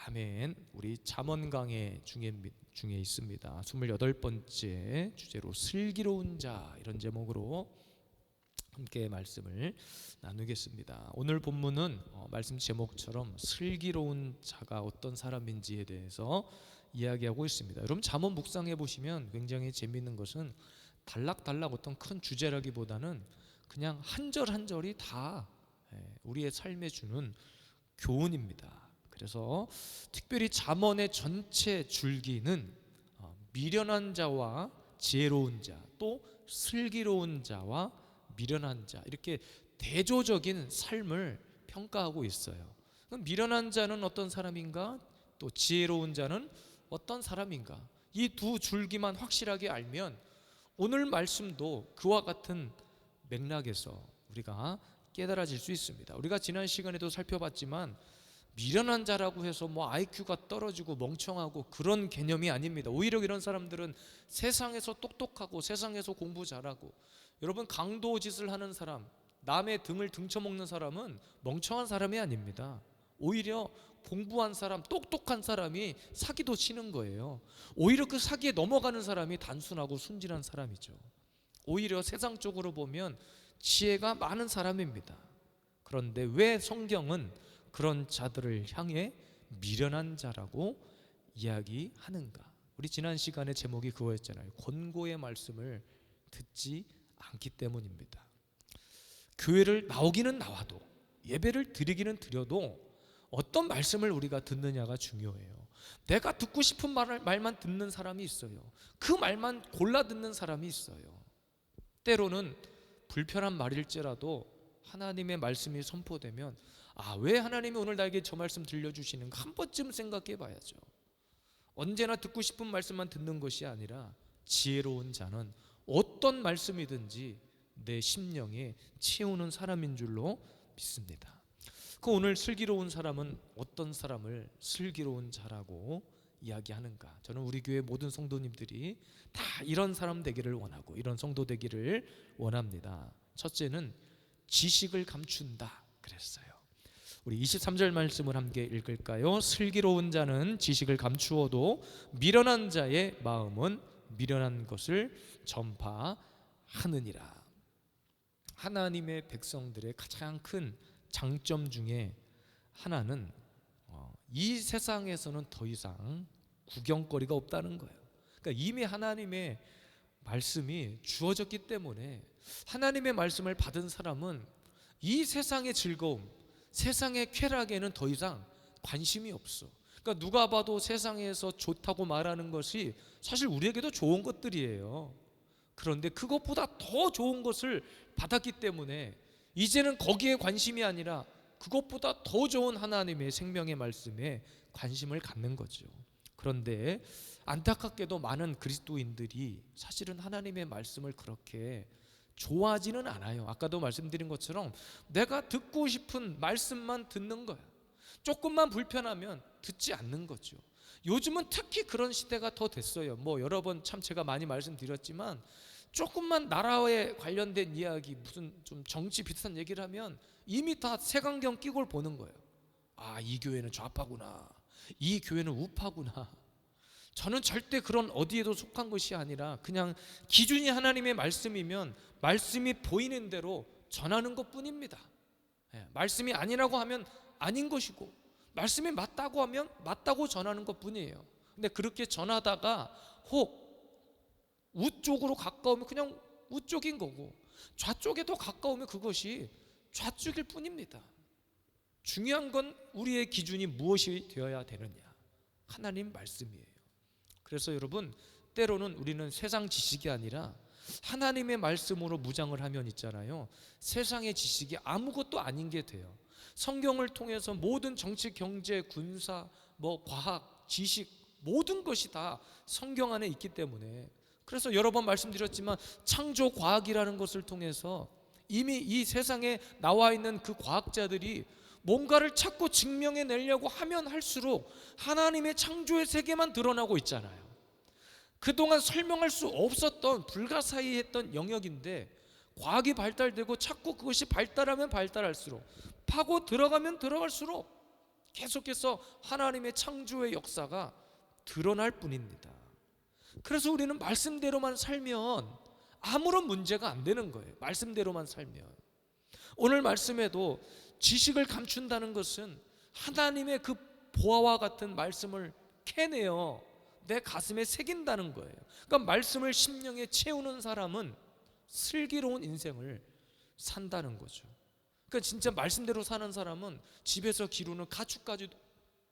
아멘. 우리 잠언 강해 중에 있습니다. 28번째 주제로 슬기로운 자, 이런 제목으로 함께 말씀을 나누겠습니다. 오늘 본문은 말씀 제목처럼 슬기로운 자가 어떤 사람인지에 대해서 이야기하고 있습니다. 여러분 잠언 묵상해 보시면 굉장히 재미있는 것은 단락단락 어떤 큰 주제라기보다는 그냥 한 절 한 절이 다 우리의 삶에 주는 교훈입니다. 그래서 특별히 잠언의 전체 줄기는 미련한 자와 지혜로운 자, 또 슬기로운 자와 미련한 자, 이렇게 대조적인 삶을 평가하고 있어요. 그럼 미련한 자는 어떤 사람인가? 또 지혜로운 자는 어떤 사람인가? 이 두 줄기만 확실하게 알면 오늘 말씀도 그와 같은 맥락에서 우리가 깨달아질 수 있습니다. 우리가 지난 시간에도 살펴봤지만 미련한 자라고 해서 IQ가 떨어지고 멍청하고 그런 개념이 아닙니다. 오히려 이런 사람들은 세상에서 똑똑하고 세상에서 공부 잘하고, 여러분 강도 짓을 하는 사람, 남의 등을 등쳐먹는 사람은 멍청한 사람이 아닙니다. 오히려 공부한 사람, 똑똑한 사람이 사기도 치는 거예요. 오히려 그 사기에 넘어가는 사람이 단순하고 순진한 사람이죠. 오히려 세상적으로 보면 지혜가 많은 사람입니다. 그런데 왜 성경은 그런 자들을 향해 미련한 자라고 이야기하는가? 우리 지난 시간에 제목이 그거였잖아요. 권고의 말씀을 듣지 않기 때문입니다. 교회를 나오기는 나와도, 예배를 드리기는 드려도 어떤 말씀을 우리가 듣느냐가 중요해요. 내가 듣고 싶은 말만 듣는 사람이 있어요. 그 말만 골라 듣는 사람이 있어요. 때로는 불편한 말일지라도 하나님의 말씀이 선포되면 왜 하나님이 오늘 나에게 저 말씀 들려주시는가 한 번쯤 생각해 봐야죠. 언제나 듣고 싶은 말씀만 듣는 것이 아니라 지혜로운 자는 어떤 말씀이든지 내 심령에 채우는 사람인 줄로 믿습니다. 오늘 슬기로운 사람은 어떤 사람을 슬기로운 자라고 이야기하는가? 저는 우리 교회 모든 성도님들이 다 이런 사람 되기를 원하고 이런 성도 되기를 원합니다. 첫째는 지식을 감춘다 그랬어요. 우리 23절 말씀을 함께 읽을까요? 슬기로운 자는 지식을 감추어도 미련한 자의 마음은 미련한 것을 전파하느니라. 하나님의 백성들의 가장 큰 장점 중에 하나는 이 세상에서는 더 이상 구경거리가 없다는 거예요. 그러니까 이미 하나님의 말씀이 주어졌기 때문에 하나님의 말씀을 받은 사람은 이 세상의 즐거움, 세상의 쾌락에는 더 이상 관심이 없어. 그러니까 누가 봐도 세상에서 좋다고 말하는 것이 사실 우리에게도 좋은 것들이에요. 그런데 그것보다 더 좋은 것을 받았기 때문에 이제는 거기에 관심이 아니라 그것보다 더 좋은 하나님의 생명의 말씀에 관심을 갖는 거죠. 그런데 안타깝게도 많은 그리스도인들이 사실은 하나님의 말씀을 그렇게 좋아하지는 않아요. 아까도 말씀드린 것처럼 내가 듣고 싶은 말씀만 듣는 거야. 조금만 불편하면 듣지 않는 거죠. 요즘은 특히 그런 시대가 더 됐어요. 여러 번 참 제가 많이 말씀드렸지만 조금만 나라에 관련된 이야기, 무슨 좀 정치 비슷한 얘기를 하면 이미 다 색안경 끼고 보는 거예요. 이 교회는 좌파구나, 이 교회는 우파구나. 저는 절대 그런 어디에도 속한 것이 아니라 그냥 기준이 하나님의 말씀이면 말씀이 보이는 대로 전하는 것뿐입니다. 말씀이 아니라고 하면 아닌 것이고, 말씀이 맞다고 하면 맞다고 전하는 것뿐이에요. 근데 그렇게 전하다가 혹 우쪽으로 가까우면 그냥 우쪽인 거고, 좌쪽에 더 가까우면 그것이 좌쪽일 뿐입니다. 중요한 건 우리의 기준이 무엇이 되어야 되느냐, 하나님 말씀이에요. 그래서 여러분, 때로는 우리는 세상 지식이 아니라 하나님의 말씀으로 무장을 하면 있잖아요, 세상의 지식이 아무것도 아닌 게 돼요. 성경을 통해서 모든 정치, 경제, 군사, 과학, 지식, 모든 것이 다 성경 안에 있기 때문에, 그래서 여러 번 말씀드렸지만 창조 과학이라는 것을 통해서 이미 이 세상에 나와 있는 그 과학자들이 뭔가를 찾고 증명해내려고 하면 할수록 하나님의 창조의 세계만 드러나고 있잖아요. 그동안 설명할 수 없었던 불가사의했던 영역인데 과학이 발달되고 자꾸 그것이 발달하면 발달할수록, 파고 들어가면 들어갈수록 계속해서 하나님의 창조의 역사가 드러날 뿐입니다. 그래서 우리는 말씀대로만 살면 아무런 문제가 안 되는 거예요. 말씀대로만 살면. 오늘 말씀에도 지식을 감춘다는 것은 하나님의 그 보화와 같은 말씀을 캐내어 내 가슴에 새긴다는 거예요. 그러니까 말씀을 심령에 채우는 사람은 슬기로운 인생을 산다는 거죠. 그러니까 진짜 말씀대로 사는 사람은 집에서 기르는 가축까지도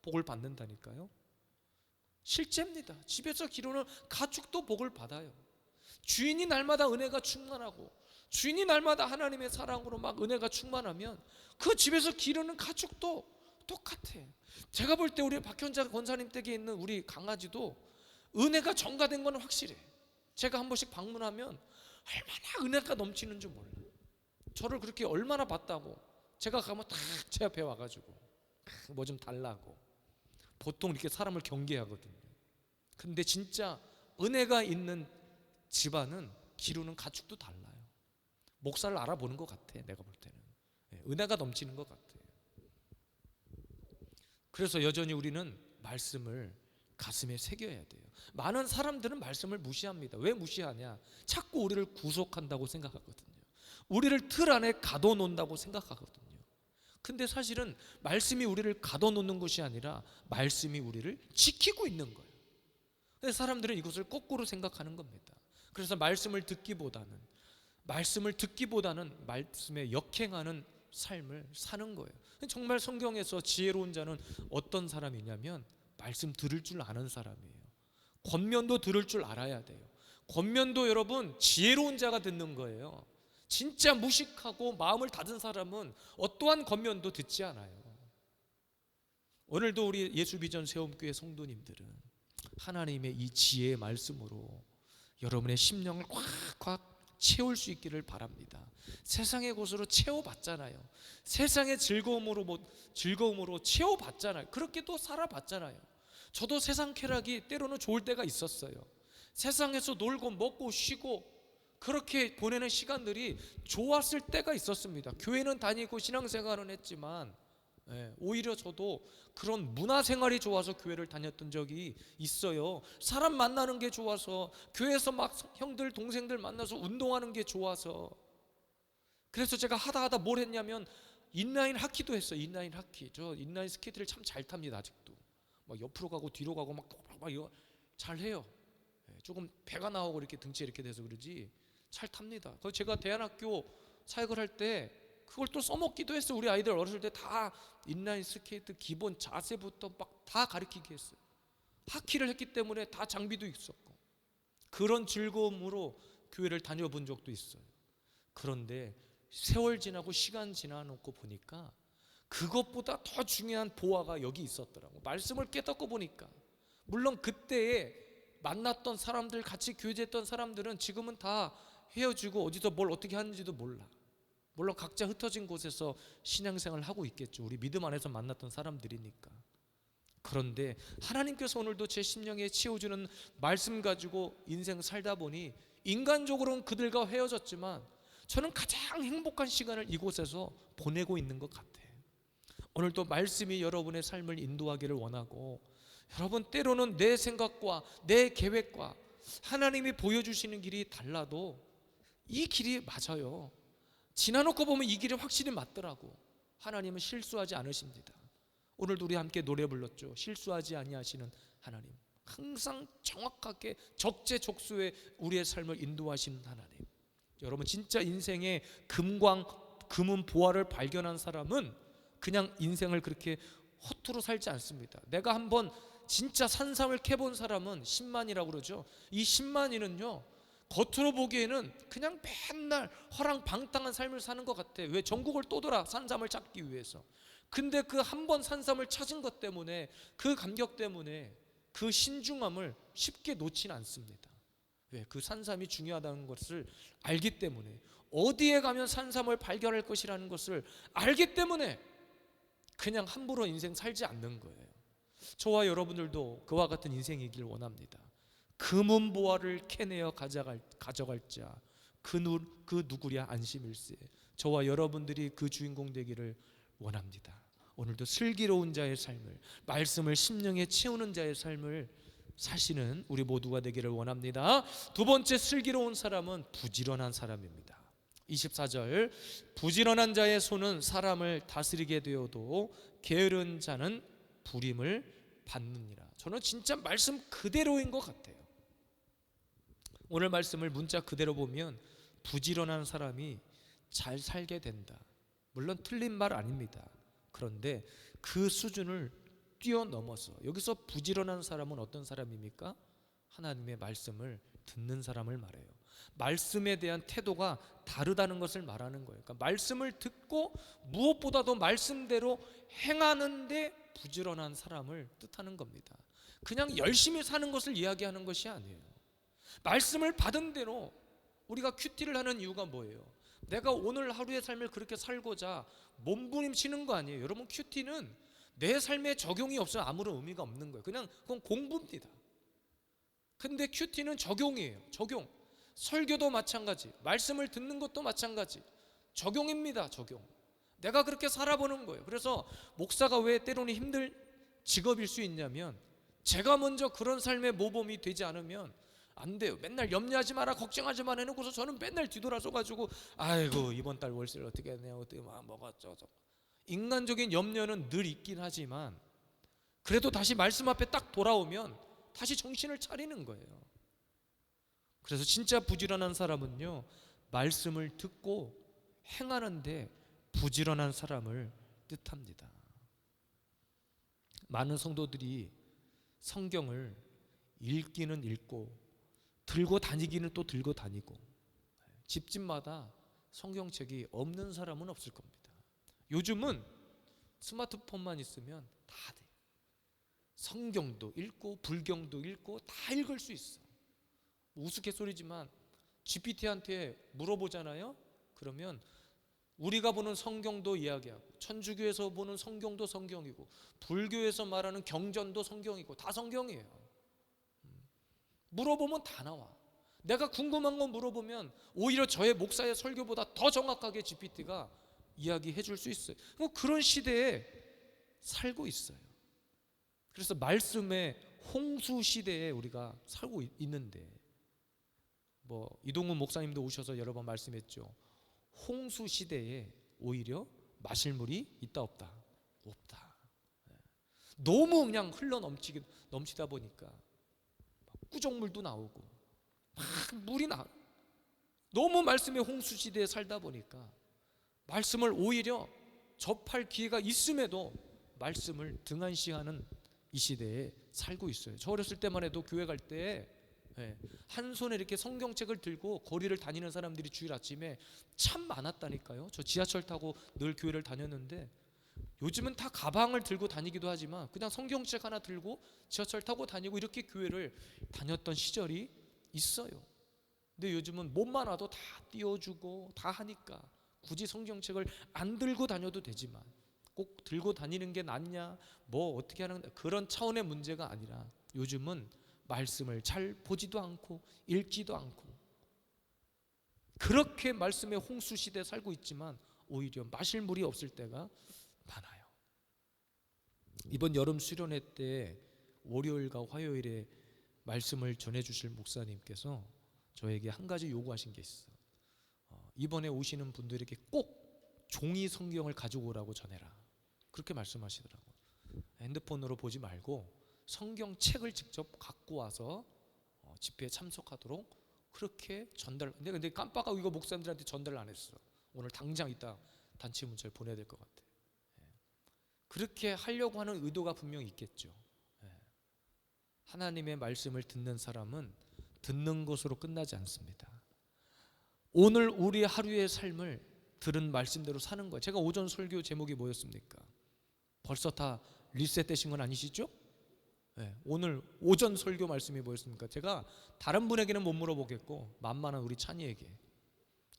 복을 받는다니까요. 실제입니다. 집에서 기르는 가축도 복을 받아요. 주인이 날마다 은혜가 충만하고 주인이 날마다 하나님의 사랑으로 막 은혜가 충만하면 그 집에서 기르는 가축도 똑같아요. 제가 볼 때 우리 박현자 권사님 댁에 있는 우리 강아지도 은혜가 전가된 건 확실해. 제가 한 번씩 방문하면 얼마나 은혜가 넘치는 줄 몰라요. 저를 그렇게 얼마나 봤다고. 제가 가면 딱 제 앞에 와가지고 뭐 좀 달라고. 보통 이렇게 사람을 경계하거든요. 근데 진짜 은혜가 있는 집안은 기르는 가축도 달라요. 목살을 알아보는 것 같아. 내가 볼 때는 은혜가 넘치는 것 같아요. 그래서 여전히 우리는 말씀을 가슴에 새겨야 돼요. 많은 사람들은 말씀을 무시합니다. 왜 무시하냐? 자꾸 우리를 구속한다고 생각하거든요. 우리를 틀 안에 가둬놓는다고 생각하거든요. 근데 사실은 말씀이 우리를 가둬놓는 것이 아니라 말씀이 우리를 지키고 있는 거예요. 근데 사람들은 이것을 거꾸로 생각하는 겁니다. 그래서 말씀을 듣기보다는 말씀에 역행하는 삶을 사는 거예요. 정말 성경에서 지혜로운 자는 어떤 사람이냐면 말씀 들을 줄 아는 사람이에요. 권면도 들을 줄 알아야 돼요. 권면도 여러분 지혜로운 자가 듣는 거예요. 진짜 무식하고 마음을 닫은 사람은 어떠한 권면도 듣지 않아요. 오늘도 우리 예수비전 세움교회 성도님들은 하나님의 이 지혜의 말씀으로 여러분의 심령을 꽉꽉 채울 수 있기를 바랍니다. 세상의 곳으로 채워봤잖아요. 세상의 즐거움으로 채워봤잖아요. 그렇게 또 살아봤잖아요. 저도 세상 쾌락이 때로는 좋을 때가 있었어요. 세상에서 놀고 먹고 쉬고 그렇게 보내는 시간들이 좋았을 때가 있었습니다. 교회는 다니고 신앙생활은 했지만 오히려 저도 그런 문화생활이 좋아서 교회를 다녔던 적이 있어요. 사람 만나는 게 좋아서, 교회에서 막 형들 동생들 만나서 운동하는 게 좋아서. 그래서 제가 하다 뭘 했냐면 인라인 하키도 했어요. 인라인 하키. 저 인라인 스케이트를 참 잘 탑니다. 아직도 막 옆으로 가고 뒤로 가고 막 이거 잘 해요. 조금 배가 나오고 이렇게 등치 이렇게 돼서 그러지 잘 탑니다. 그래서 제가 대안학교 사역을 할 때 그걸 또 써먹기도 했어요. 우리 아이들 어렸을 때 다 인라인 스케이트 기본 자세부터 막 다 가르치게 했어요. 하키를 했기 때문에 다 장비도 있었고 그런 즐거움으로 교회를 다녀본 적도 있어요. 그런데 세월 지나고 시간 지나놓고 보니까 그것보다 더 중요한 보화가 여기 있었더라고. 말씀을 깨닫고 보니까 물론 그때에 만났던 사람들, 같이 교제했던 사람들은 지금은 다 헤어지고 어디서 뭘 어떻게 하는지도 몰라. 물론 각자 흩어진 곳에서 신앙생활을 하고 있겠죠. 우리 믿음 안에서 만났던 사람들이니까. 그런데 하나님께서 오늘도 제 심령에 채워주는 말씀 가지고 인생 살다 보니 인간적으로는 그들과 헤어졌지만 저는 가장 행복한 시간을 이곳에서 보내고 있는 것 같아요. 오늘도 말씀이 여러분의 삶을 인도하기를 원하고, 여러분 때로는 내 생각과 내 계획과 하나님이 보여주시는 길이 달라도 이 길이 맞아요. 지나놓고 보면 이 길이 확실히 맞더라고. 하나님은 실수하지 않으십니다. 오늘도 우리 함께 노래 불렀죠. 실수하지 아니하시는 하나님, 항상 정확하게 적재적소에 우리의 삶을 인도하시는 하나님. 여러분 진짜 인생의 금은 보화를 발견한 사람은 그냥 인생을 그렇게 허투루 살지 않습니다. 내가 한번 진짜 산삼을 캐본 사람은 10만이라고 그러죠. 이 10만이는요 겉으로 보기에는 그냥 맨날 허랑방탕한 삶을 사는 것 같아. 왜? 전국을 떠돌아 산삼을 찾기 위해서. 근데 그 한 번 산삼을 찾은 것 때문에, 그 감격 때문에 그 신중함을 쉽게 놓지는 않습니다. 왜? 그 산삼이 중요하다는 것을 알기 때문에, 어디에 가면 산삼을 발견할 것이라는 것을 알기 때문에 그냥 함부로 인생 살지 않는 거예요. 저와 여러분들도 그와 같은 인생이길 원합니다. 금은 보화를 캐내어 가져갈 자 그 누구랴 안심일세. 저와 여러분들이 그 주인공 되기를 원합니다. 오늘도 슬기로운 자의 삶을, 말씀을 심령에 채우는 자의 삶을 사시는 우리 모두가 되기를 원합니다. 두 번째 슬기로운 사람은 부지런한 사람입니다. 24절, 부지런한 자의 손은 사람을 다스리게 되어도 게으른 자는 부림을 받느니라. 저는 진짜 말씀 그대로인 것 같아요. 오늘 말씀을 문자 그대로 보면 부지런한 사람이 잘 살게 된다. 물론 틀린 말 아닙니다. 그런데 그 수준을 뛰어넘어서 여기서 부지런한 사람은 어떤 사람입니까? 하나님의 말씀을 듣는 사람을 말해요. 말씀에 대한 태도가 다르다는 것을 말하는 거예요. 그러니까 말씀을 듣고 무엇보다도 말씀대로 행하는데 부지런한 사람을 뜻하는 겁니다. 그냥 열심히 사는 것을 이야기하는 것이 아니에요. 말씀을 받은 대로 우리가 큐티를 하는 이유가 뭐예요? 내가 오늘 하루의 삶을 그렇게 살고자 몸부림치는 거 아니에요. 여러분, 큐티는 내 삶에 적용이 없으면 아무런 의미가 없는 거예요. 그냥 그건 공부입니다. 근데 큐티는 적용이에요. 적용. 설교도 마찬가지, 말씀을 듣는 것도 마찬가지, 적용입니다. 적용. 내가 그렇게 살아보는 거예요. 그래서 목사가 왜 때로는 힘들 직업일 수 있냐면, 제가 먼저 그런 삶의 모범이 되지 않으면 안 돼요. 맨날 염려하지 마라, 걱정하지 마라 해놓고서 저는 맨날 뒤돌아서 가지고 아이고 이번 달 월세를 어떻게 해야 어떻게 뭐가 어쩌고. 인간적인 염려는 늘 있긴 하지만 그래도 다시 말씀 앞에 딱 돌아오면 다시 정신을 차리는 거예요. 그래서 진짜 부지런한 사람은요, 말씀을 듣고 행하는데 부지런한 사람을 뜻합니다. 많은 성도들이 성경을 읽기는 읽고 들고 다니기는 또 들고 다니고 집집마다 성경책이 없는 사람은 없을 겁니다. 요즘은 스마트폰만 있으면 다 돼. 성경도 읽고 불경도 읽고 다 읽을 수 있어. 우스갯소리지만 GPT한테 물어보잖아요. 그러면 우리가 보는 성경도 이야기하고, 천주교에서 보는 성경도 성경이고, 불교에서 말하는 경전도 성경이고, 다 성경이에요. 물어보면 다 나와. 내가 궁금한 거 물어보면 오히려 저의 목사의 설교보다 더 정확하게 GPT가 이야기해 줄 수 있어요. 그런 시대에 살고 있어요. 그래서 말씀의 홍수 시대에 우리가 살고 있는데, 이동훈 목사님도 오셔서 여러 번 말씀했죠. 홍수 시대에 오히려 마실 물이 있다 없다? 없다. 너무 그냥 넘치다 보니까 꾸정물도 나오고 막 물이 나. 너무 말씀의 홍수 시대에 살다 보니까 말씀을 오히려 접할 기회가 있음에도 말씀을 등한시하는 이 시대에 살고 있어요. 저 어렸을 때만 해도 교회 갈 때 한 손에 이렇게 성경책을 들고 거리를 다니는 사람들이 주일 아침에 참 많았다니까요. 저 지하철 타고 늘 교회를 다녔는데, 요즘은 다 가방을 들고 다니기도 하지만 그냥 성경책 하나 들고 지하철 타고 다니고 이렇게 교회를 다녔던 시절이 있어요. 근데 요즘은 몸만 와도 다 띄워주고 다 하니까 굳이 성경책을 안 들고 다녀도 되지만, 꼭 들고 다니는 게 낫냐, 어떻게 하는 그런 차원의 문제가 아니라 요즘은 말씀을 잘 보지도 않고 읽지도 않고 그렇게 말씀의 홍수 시대에 살고 있지만 오히려 마실 물이 없을 때가 많아요. 이번 여름 수련회 때 월요일과 화요일에 말씀을 전해주실 목사님께서 저에게 한 가지 요구하신 게 있어. 이번에 오시는 분들에게 꼭 종이 성경을 가지고 오라고 전해라. 그렇게 말씀하시더라고요. 핸드폰으로 보지 말고 성경책을 직접 갖고 와서 집회에 참석하도록 그렇게 전달. 근데 깜빡하고 이거 목사님들한테 전달을 안 했어. 오늘 당장 이따 단체 문자를 보내야 될 것 같아. 그렇게 하려고 하는 의도가 분명히 있겠죠. 하나님의 말씀을 듣는 사람은 듣는 것으로 끝나지 않습니다. 오늘 우리 하루의 삶을 들은 말씀대로 사는 거예요. 제가 오전 설교 제목이 뭐였습니까? 벌써 다 리셋되신 건 아니시죠? 오늘 오전 설교 말씀이 뭐였습니까? 제가 다른 분에게는 못 물어보겠고 만만한 우리 찬이에게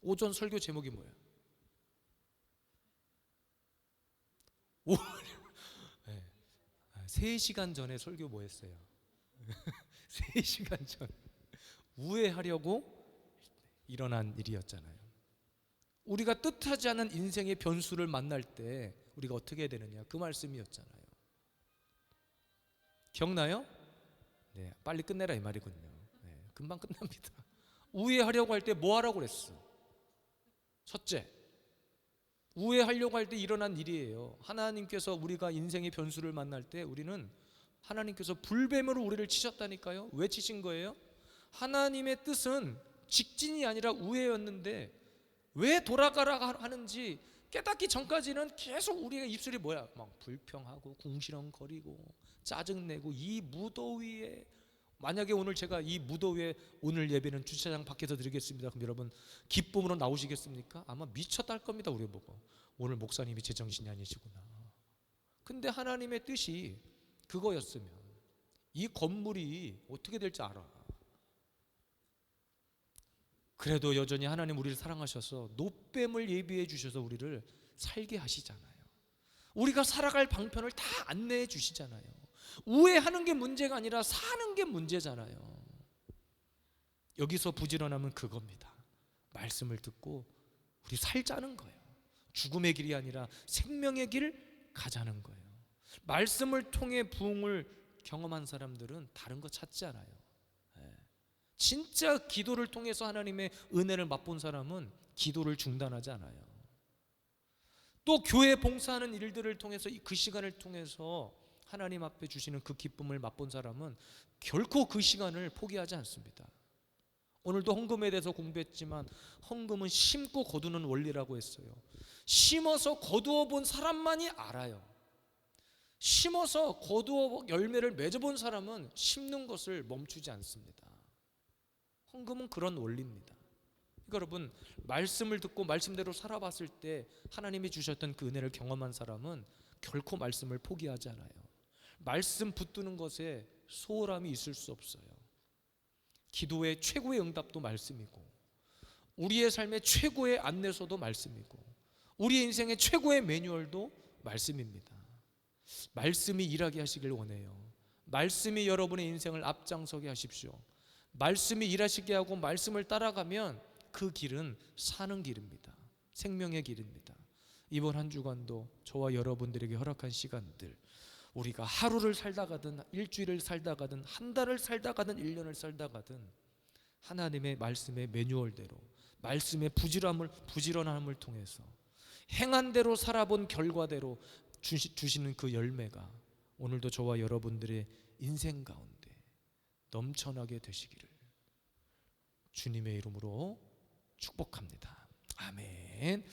오전 설교 제목이 뭐예요? 3시간 전에 설교 뭐 했어요? 3시간 전 우회하려고 일어난 일이었잖아요. 우리가 뜻하지 않은 인생의 변수를 만날 때 우리가 어떻게 해야 되느냐, 그 말씀이었잖아요. 기억나요? 네, 빨리 끝내라 이 말이군요. 네, 금방 끝납니다. 우회하려고 할 때 뭐 하라고 그랬어? 첫째, 우회하려고 할 때 일어난 일이에요. 하나님께서 우리가 인생의 변수를 만날 때 우리는 하나님께서 불뱀으로 우리를 치셨다니까요. 왜 치신 거예요? 하나님의 뜻은 직진이 아니라 우회였는데 왜 돌아가라 하는지 깨닫기 전까지는 계속 우리의 입술이 뭐야? 막 불평하고 궁시렁거리고 짜증내고, 이 무더위에, 만약에 오늘 제가 이 무더위에 오늘 예배는 주차장 밖에서 드리겠습니다. 그럼 여러분 기쁨으로 나오시겠습니까? 아마 미쳤다 할 겁니다. 우리 보고 오늘 목사님이 제정신이 아니시구나. 근데 하나님의 뜻이 그거였으면 이 건물이 어떻게 될지 알아. 그래도 여전히 하나님 우리를 사랑하셔서 노뱀을 예비해 주셔서 우리를 살게 하시잖아요. 우리가 살아갈 방편을 다 안내해 주시잖아요. 우회하는 게 문제가 아니라 사는 게 문제잖아요. 여기서 부지런하면 그겁니다. 말씀을 듣고 우리 살자는 거예요. 죽음의 길이 아니라 생명의 길 가자는 거예요. 말씀을 통해 부흥을 경험한 사람들은 다른 거 찾지 않아요. 진짜 기도를 통해서 하나님의 은혜를 맛본 사람은 기도를 중단하지 않아요. 또 교회 봉사하는 일들을 통해서 그 시간을 통해서 하나님 앞에 주시는 그 기쁨을 맛본 사람은 결코 그 시간을 포기하지 않습니다. 오늘도 헌금에 대해서 공부했지만 헌금은 심고 거두는 원리라고 했어요. 심어서 거두어 본 사람만이 알아요. 심어서 거두어 열매를 맺어본 사람은 심는 것을 멈추지 않습니다. 헌금은 그런 원리입니다. 그러니까 여러분, 말씀을 듣고 말씀대로 살아봤을 때 하나님이 주셨던 그 은혜를 경험한 사람은 결코 말씀을 포기하지 않아요. 말씀 붙드는 것에 소홀함이 있을 수 없어요. 기도의 최고의 응답도 말씀이고, 우리의 삶의 최고의 안내서도 말씀이고, 우리의 인생의 최고의 매뉴얼도 말씀입니다. 말씀이 일하게 하시길 원해요. 말씀이 여러분의 인생을 앞장서게 하십시오. 말씀이 일하시게 하고 말씀을 따라가면 그 길은 사는 길입니다. 생명의 길입니다. 이번 한 주간도 저와 여러분들에게 허락한 시간들, 우리가 하루를 살다 가든 일주일을 살다 가든 한 달을 살다 가든 1년을 살다 가든 하나님의 말씀의 매뉴얼대로, 말씀의 부지런함을 통해서 행한 대로 살아본 결과대로 주시는 그 열매가 오늘도 저와 여러분들의 인생 가운데 넘쳐나게 되시기를 주님의 이름으로 축복합니다. 아멘.